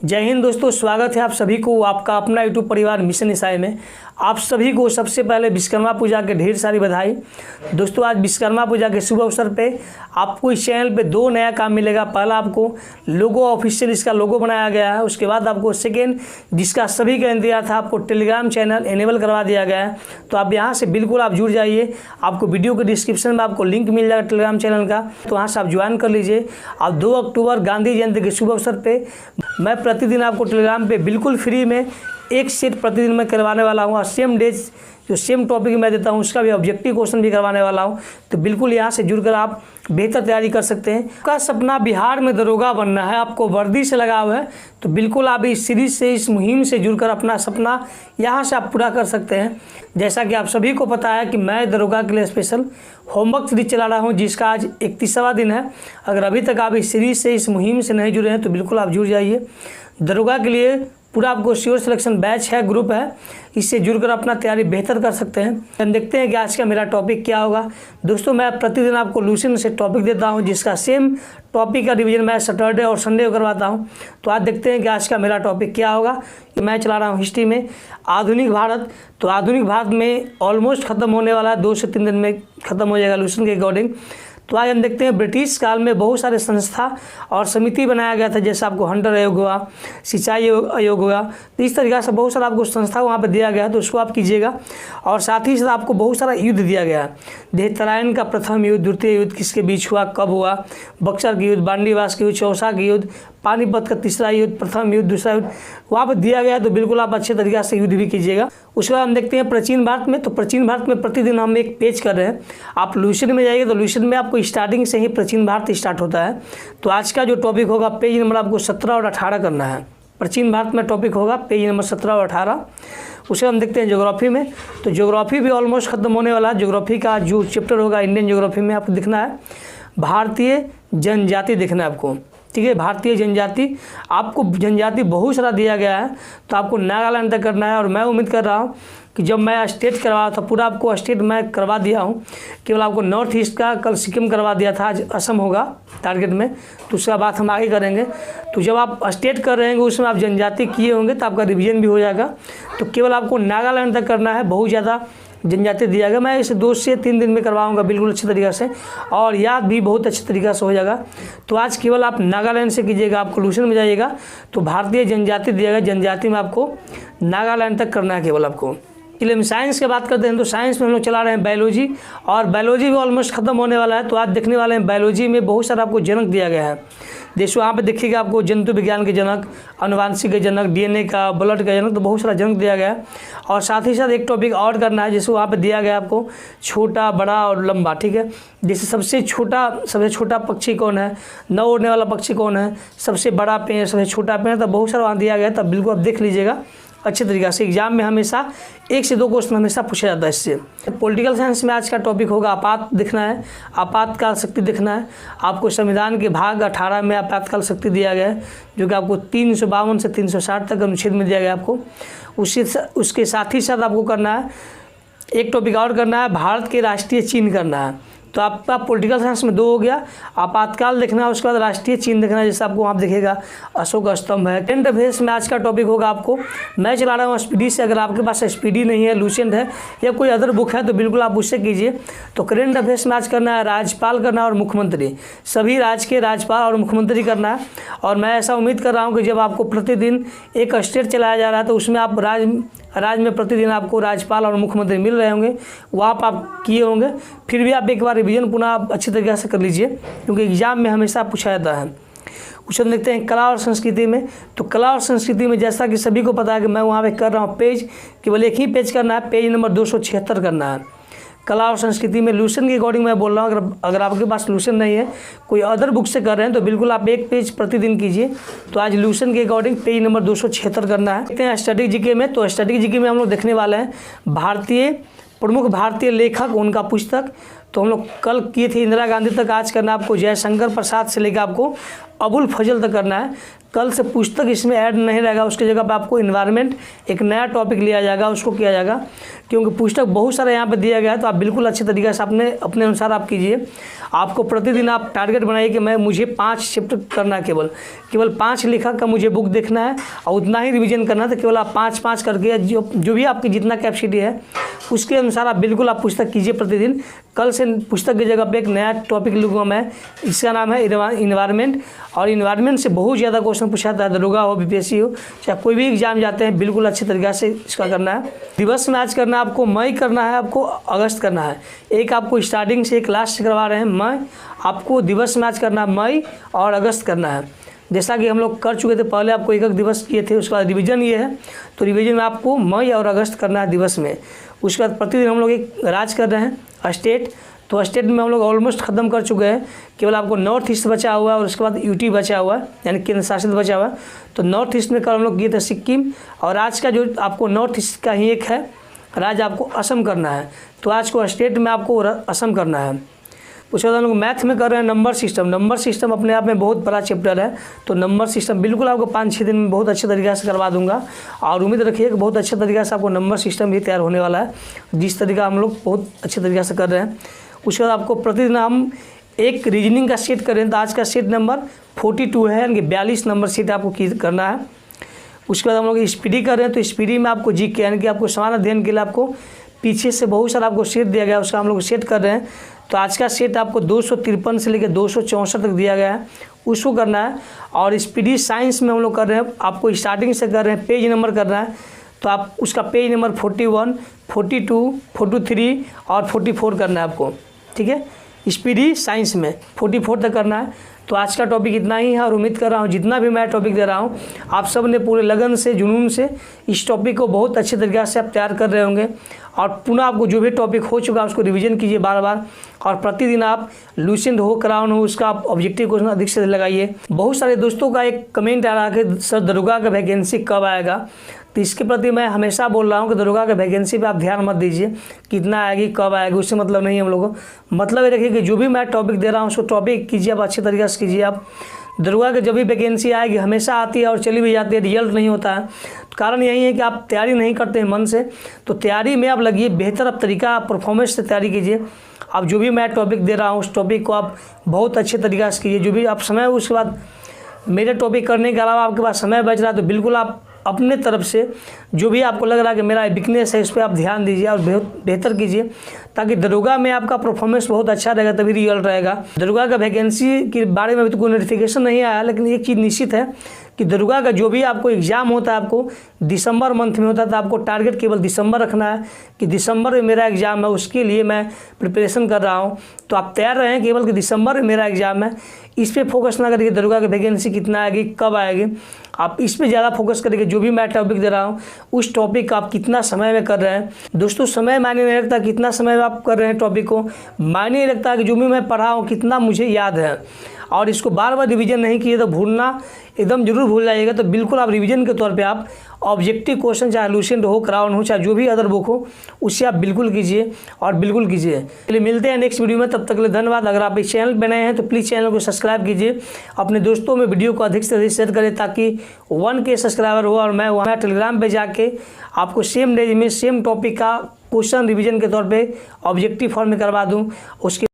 जय हिंद दोस्तों, स्वागत है आप सभी को आपका अपना यूट्यूब परिवार मिशन ईसाई में। आप सभी को सबसे पहले विश्वकर्मा पूजा के ढेर सारी बधाई। दोस्तों, आज विश्वकर्मा पूजा के शुभ अवसर पे आपको इस चैनल पे दो नया काम मिलेगा। पहला, आपको लोगो ऑफिशियल इसका लोगो बनाया गया है। उसके बाद आपको सेकेंड, जिसका सभी का इंतजार था, आपको टेलीग्राम चैनल इनेबल करवा दिया गया है। तो आप यहाँ से बिल्कुल आप जुड़ जाइए। आपको वीडियो के डिस्क्रिप्शन में आपको लिंक मिल जाएगा टेलीग्राम चैनल का, तो वहाँ से आप ज्वाइन कर लीजिए। आप 2 अक्टूबर गांधी जयंती के शुभ अवसर पर मैं प्रतिदिन आपको टेलीग्राम पे बिल्कुल फ्री में एक सेट प्रतिदिन मैं करवाने वाला हूँ, और सेम डेज जो सेम टॉपिक मैं देता हूँ उसका भी ऑब्जेक्टिव क्वेश्चन भी करवाने वाला हूँ। तो बिल्कुल यहाँ से जुड़कर आप बेहतर तैयारी कर सकते हैं। आपका सपना बिहार में दरोगा बनना है, आपको वर्दी से लगाव है, तो बिल्कुल आप इस सीरीज से, इस मुहिम से जुड़कर अपना सपना यहाँ से आप पूरा कर सकते हैं। जैसा कि आप सभी को पता है कि मैं दरोगा के लिए स्पेशल होमवर्क सीरीज चला रहा हूँ, जिसका आज 31वां दिन है। अगर अभी तक आप इस सीरीज से, इस मुहिम से नहीं जुड़े हैं तो बिल्कुल आप जुड़ जाइए। दरोगा के लिए पूरा आपको श्योर सिलेक्शन बैच है, ग्रुप है, इससे जुड़कर अपना तैयारी बेहतर कर सकते हैं। हम देखते हैं कि आज का मेरा टॉपिक क्या होगा। दोस्तों, मैं प्रतिदिन आपको लूसेंट से टॉपिक देता हूं, जिसका सेम टॉपिक का रिवीजन मैं सैटरडे और संडे को करवाता हूं। तो आज देखते हैं कि आज का मेरा टॉपिक क्या होगा। मैं चला रहा हूँ हिस्ट्री में आधुनिक भारत। तो आधुनिक भारत में ऑलमोस्ट ख़त्म होने वाला है, 2 से 3 दिन में ख़त्म हो जाएगा लूसेंट के अकॉर्डिंग। तो आज हम देखते हैं ब्रिटिश काल में बहुत सारे संस्था और समिति बनाया गया था, जैसे आपको हंटर आयोग हुआ, सिंचाई आयोग हुआ। तो इस तरीके से बहुत सारा आपको संस्था वहाँ पे दिया गया है, तो उसको आप कीजिएगा। और साथ ही साथ आपको बहुत सारा युद्ध दिया गया है। देहतरायन का प्रथम युद्ध, द्वितीय युद्ध किसके बीच हुआ, कब हुआ, बक्सर की युद्ध, बांडीवास की युद्ध, चौसा की युद्ध, पानीपत का तीसरा युद्ध, प्रथम युद्ध, दूसरा युद्ध वहाँ पर दिया गया है। तो बिल्कुल आप अच्छे तरीके से युद्ध भी कीजिएगा। उसके बाद हम देखते हैं प्राचीन भारत में। तो प्राचीन भारत में प्रतिदिन हम एक पेज कर रहे हैं। आप लूसेंट में जाइए तो लूसेंट में आपको स्टार्टिंग से ही प्राचीन भारत स्टार्ट होता है। तो आज का जो टॉपिक होगा, पेज नंबर आपको 17 और 18 करना है। प्राचीन भारत में टॉपिक होगा पेज नंबर 17 और 18। उसे हम देखते हैं ज्योग्राफी में। तो ज्योग्राफी भी ऑलमोस्ट खत्म होने वाला है। ज्योग्राफी का जो चैप्टर होगा इंडियन ज्योग्राफी में आपको दिखना है भारतीय जनजाति, देखना है आपको, ठीक है। भारतीय जनजाति, आपको जनजाति बहुत सारा दिया गया है, तो आपको नागालैंड तक करना है। और मैं उम्मीद कर रहा हूँ कि जब मैं स्टेट करवाया था, पूरा आपको स्टेट मैं करवा दिया हूँ। केवल आपको नॉर्थ ईस्ट का कल सिक्किम करवा दिया था, आज असम होगा टारगेट में, तो उसका बात हम आगे करेंगे। तो जब आप स्टेट कर रहे हैं उसमें आप जनजाति किए होंगे तो आपका रिवीजन भी हो जाएगा। तो केवल आपको नागालैंड तक करना है, बहुत ज़्यादा जनजाति दिया गया। मैं इसे 2 से 3 दिन में करवाऊंगा बिल्कुल अच्छे तरीक़े से, और याद भी बहुत अच्छे तरीक़े से हो जाएगा। तो आज केवल आप नागालैंड से कीजिएगा। आप लूसेंट में जाइएगा तो भारतीय जनजाति दिया गया, जनजाति में आपको नागालैंड तक करना है केवल आपको। चलिए हम साइंस की बात करते हैं। तो साइंस में हम लोग चला रहे हैं बायोलॉजी, और बायोलॉजी भी ऑलमोस्ट खत्म होने वाला है। तो आज देखने वाले हैं बायोलॉजी में बहुत सारा आपको जनक दिया गया है। जैसे वहाँ पे देखिएगा आपको जंतु विज्ञान के जनक, अनुवांशिक के जनक, डीएनए का, ब्लड का जनक, तो बहुत सारा जनक दिया गया है। और साथ ही साथ एक टॉपिक और करना है, जैसे वहाँ पे दिया गया आपको छोटा, बड़ा और लंबा, ठीक है। जैसे सबसे छोटा पक्षी कौन है, न उड़ने वाला पक्षी कौन है, सबसे बड़ा पेड़, सबसे छोटा पेड़, तो बहुत सारा वहाँ दिया गया है। तब बिल्कुल आप देख लीजिएगा अच्छे तरीक़े से। एग्जाम में हमेशा 1 से 2 क्वेश्चन हमेशा पूछा जाता है इससे। पॉलिटिकल साइंस में आज का टॉपिक होगा आपात दिखना है, आपातकाल शक्ति दिखना है। आपको संविधान के भाग 18 में आपातकाल शक्ति दिया गया है, जो कि आपको 352 से 360 तक अनुच्छेद में दिया गया आपको। उसके साथ ही साथ आपको करना है एक टॉपिक और करना है, भारत के राष्ट्रीय चिन्ह करना है। तो आपका पॉलिटिकल साइंस में 2 हो गया, आपातकाल देखना है, उसके बाद राष्ट्रीय चिन्ह देखना है। जैसे आपको वहाँ दिखेगा अशोक स्तंभ है। करंट अफेयर्स में आज का टॉपिक होगा आपको, मैं चला रहा हूँ एसपीडी से। अगर आपके पास एसपीडी नहीं है, लूसेंट है या कोई अदर बुक है, तो बिल्कुल आप उससे कीजिए। तो करंट अफेयर्स में आज करना है राज्यपाल करना और मुख्यमंत्री, सभी राज्य के राज्यपाल और मुख्यमंत्री करना है। और मैं ऐसा उम्मीद कर रहा हूँ कि जब आपको प्रतिदिन एक स्टेट चलाया जा रहा है, तो उसमें आप राज्य में प्रतिदिन आपको राज्यपाल और मुख्यमंत्री मिल रहे होंगे, वहाँ पर आप किए होंगे। फिर भी आप एक बार रिवीजन पुनः अच्छी तरीके से कर लीजिए, क्योंकि एग्जाम में हमेशा पूछा जाता है। कुछ हम देखते हैं कला और संस्कृति में। तो कला और संस्कृति में जैसा कि सभी को पता है कि मैं वहाँ पे कर रहा हूँ पेज, केवल एक ही पेज करना है, पेज नंबर 276 करना है। कला और संस्कृति में लूसेंट के अकॉर्डिंग मैं बोल रहा हूँ। अगर आपके पास लूसेंट नहीं है, कोई अदर बुक से कर रहे हैं, तो बिल्कुल आप एक पेज प्रतिदिन कीजिए। तो आज लूसेंट के अकॉर्डिंग पेज नंबर 276 करना है। देखते हैं स्टैटिक जीके में। तो स्टैटिक जीके में हम लोग देखने वाले हैं भारतीय प्रमुख भारतीय लेखक उनका पुस्तक। तो हम लोग कल किए थे इंदिरा गांधी तक, आज करना आपको जयशंकर प्रसाद से लेकर आपको अबुल फजल तक करना है। कल से पुस्तक इसमें ऐड नहीं रहेगा, उसकी जगह पर आपको इन्वायरमेंट एक नया टॉपिक लिया जाएगा, उसको किया जाएगा, क्योंकि पुस्तक बहुत सारा यहाँ पे दिया गया है। तो आप बिल्कुल अच्छे तरीके से अपने अनुसार आप कीजिए। आपको प्रतिदिन आप टारगेट बनाइए कि मुझे 5 चैप्टर करना है, केवल 5 लेखक का मुझे बुक देखना है और उतना ही रिवीजन करना है। तो केवल आप 5-5 करके जो भी आपकी जितना कैपेसिटी है उसके अनुसार आप बिल्कुल आप पुस्तक कीजिए प्रतिदिन। कल से पुस्तक की जगह पे एक नया टॉपिक लूँगा मैं, इसका नाम है इन्वायरमेंट। और इन्वायरमेंट से बहुत ज़्यादा क्वेश्चन पूछा जाता है, दरोगा हो, बीपीएससी हो, चाहे कोई भी एग्जाम जाते हैं, बिल्कुल अच्छे तरीके से इसका करना है। दिवस में आज करना है आपको मई करना है, आपको अगस्त करना है। एक आपको स्टार्टिंग से एक लास्ट से करवा रहे हैं मई, आपको दिवस में आज करना है मई और अगस्त करना है। जैसा कि हम लोग कर चुके थे पहले, आपको एक दिवस किए थे, उसका रिवीजन ये है। तो रिवीजन में आपको मई और अगस्त करना है दिवस में। उसके बाद प्रतिदिन हम लोग एक राज्य कर रहे हैं स्टेट। तो स्टेट में हम लोग ऑलमोस्ट ख़त्म कर चुके हैं, केवल आपको नॉर्थ ईस्ट बचा हुआ है और उसके बाद यूटी बचा हुआ है, यानी केंद्र शासित बचा हुआ है। तो नॉर्थ ईस्ट में कल हम लोग किए थे सिक्किम, और आज का जो आपको नॉर्थ ईस्ट का ही एक है राज्य आपको असम करना है। तो आज को स्टेट में आपको असम करना है। उसके बाद हम लोग मैथ में कर रहे हैं नंबर सिस्टम अपने आप में बहुत बड़ा चैप्टर है। तो नंबर सिस्टम बिल्कुल आपको 5-6 दिन में बहुत अच्छे तरीके से करवा दूंगा, और उम्मीद रखिए कि बहुत अच्छे तरीके से आपको नंबर सिस्टम भी तैयार होने वाला है, जिस तरीका हम लोग बहुत अच्छे तरीके से कर रहे हैं। उसके बाद आपको प्रतिदिन हम एक रीजनिंग का सेट करें। तो आज का सेट नंबर 42 है, यानी कि 42 नंबर सेट आपको करना है। उसके बाद हम लोग स्पीडी कर रहे हैं। तो स्पीडी में आपको जीके यानी कि आपको समान अध्ययन के लिए आपको पीछे से बहुत सारा आपको सेट दिया गया है, उसका हम लोग सेट कर रहे हैं। तो आज का सेट आपको 253 से लेकर 264 तक दिया गया है, उसको करना है। और स्पीडी साइंस में हम लोग कर रहे हैं, आपको स्टार्टिंग से कर रहे हैं, पेज नंबर करना है। तो आप उसका पेज नंबर 41, 42, 43 और 44 करना है आपको, ठीक है। स्पीडी साइंस में 44 तक करना है। तो आज का टॉपिक इतना ही है, और उम्मीद कर रहा हूँ जितना भी मैं टॉपिक दे रहा हूँ आप सब ने पूरे लगन से, जुनून से इस टॉपिक को बहुत अच्छे तरीके से आप तैयार कर रहे होंगे। और पुनः आपको जो भी टॉपिक हो चुका है उसको रिवीजन कीजिए बार बार, और प्रतिदिन आप लूसेंट हो, क्राउन हो, उसका आप ऑब्जेक्टिव क्वेश्चन अधिक से लगाइए। बहुत सारे दोस्तों का एक कमेंट आ रहा है कि सर दरोगा का वैकेंसी कब आएगा। तो इसके प्रति मैं हमेशा बोल रहा हूँ कि दरोगा के वैकेंसी पे आप ध्यान मत दीजिए, कितना आएगी कब आएगी, उससे मतलब नहीं है हम लोगों को। मतलब ये रखिए कि जो भी मैं टॉपिक दे रहा हूँ उसको टॉपिक कीजिए आप अच्छे तरीके से कीजिए। आप दरोगा के जब भी वैकेंसी आएगी हमेशा आती है और चली भी जाती है, रिजल्ट नहीं होता है। कारण यही है कि आप तैयारी नहीं करते हैं मन से। तो तैयारी में आप लगिए, बेहतर आप तरीका परफॉर्मेंस से तैयारी कीजिए। आप जो भी मैं टॉपिक दे रहा हूँ उस टॉपिक को आप बहुत अच्छे तरीके से कीजिए। जो भी आप समय, उसके बाद मेरे टॉपिक करने के अलावा आपके पास समय बच रहा है तो बिल्कुल आप अपने तरफ से जो भी आपको लग रहा है कि मेरा वीकनेस है, इस पर आप ध्यान दीजिए और बेहतर कीजिए, ताकि दरोगा में आपका परफॉर्मेंस बहुत अच्छा रहेगा, तभी रिजल्ट रहेगा। दरोगा का वैकेंसी के बारे में अभी तो कोई नोटिफिकेशन नहीं आया, लेकिन एक चीज़ निश्चित है कि दरोगा का जो भी आपको एग्ज़ाम होता है आपको दिसंबर मंथ में होता है। तो आपको टारगेट केवल दिसंबर रखना है कि दिसंबर में मेरा एग्ज़ाम है, उसके लिए मैं प्रिपरेशन कर रहा हूँ। तो आप तैयार रहें केवल कि दिसंबर में मेरा एग्ज़ाम है, इस पर फोकस ना करिए दरोगा की वैकेंसी कितना आएगी, कब आएगी। आप इस पे ज़्यादा फोकस करेंगे, जो भी मैं टॉपिक दे रहा हूँ उस टॉपिक का आप कितना समय में कर रहे हैं। दोस्तों समय मायने नहीं रखता कितना समय में आप कर रहे हैं टॉपिक को, मायने रखता है कि जो भी मैं पढ़ा हूँ कितना मुझे याद है। और इसको बार बार रिवीजन नहीं किए तो भूलना एकदम जरूर भूल जाइएगा। तो बिल्कुल आप रिवीजन के तौर पे आप ऑब्जेक्टिव क्वेश्चन, चाहे लूसेंट हो, क्राउन हो, चाहे जो भी अदर बुक हो, उससे आप बिल्कुल कीजिए और बिल्कुल कीजिए। चलिए मिलते हैं नेक्स्ट वीडियो में, तब तक के लिए धन्यवाद। अगर आप इस चैनल पर नए हैं तो प्लीज़ चैनल को सब्सक्राइब कीजिए, अपने दोस्तों में वीडियो को अधिक से अधिक शेयर करें ताकि 1K सब्सक्राइबर हो, और मैं वहाँ टेलीग्राम पे जाके आपको सेम डे में सेम टॉपिक का क्वेश्चन रिवीजन के तौर पे ऑब्जेक्टिव फॉर्म में करवा दूँ। उसके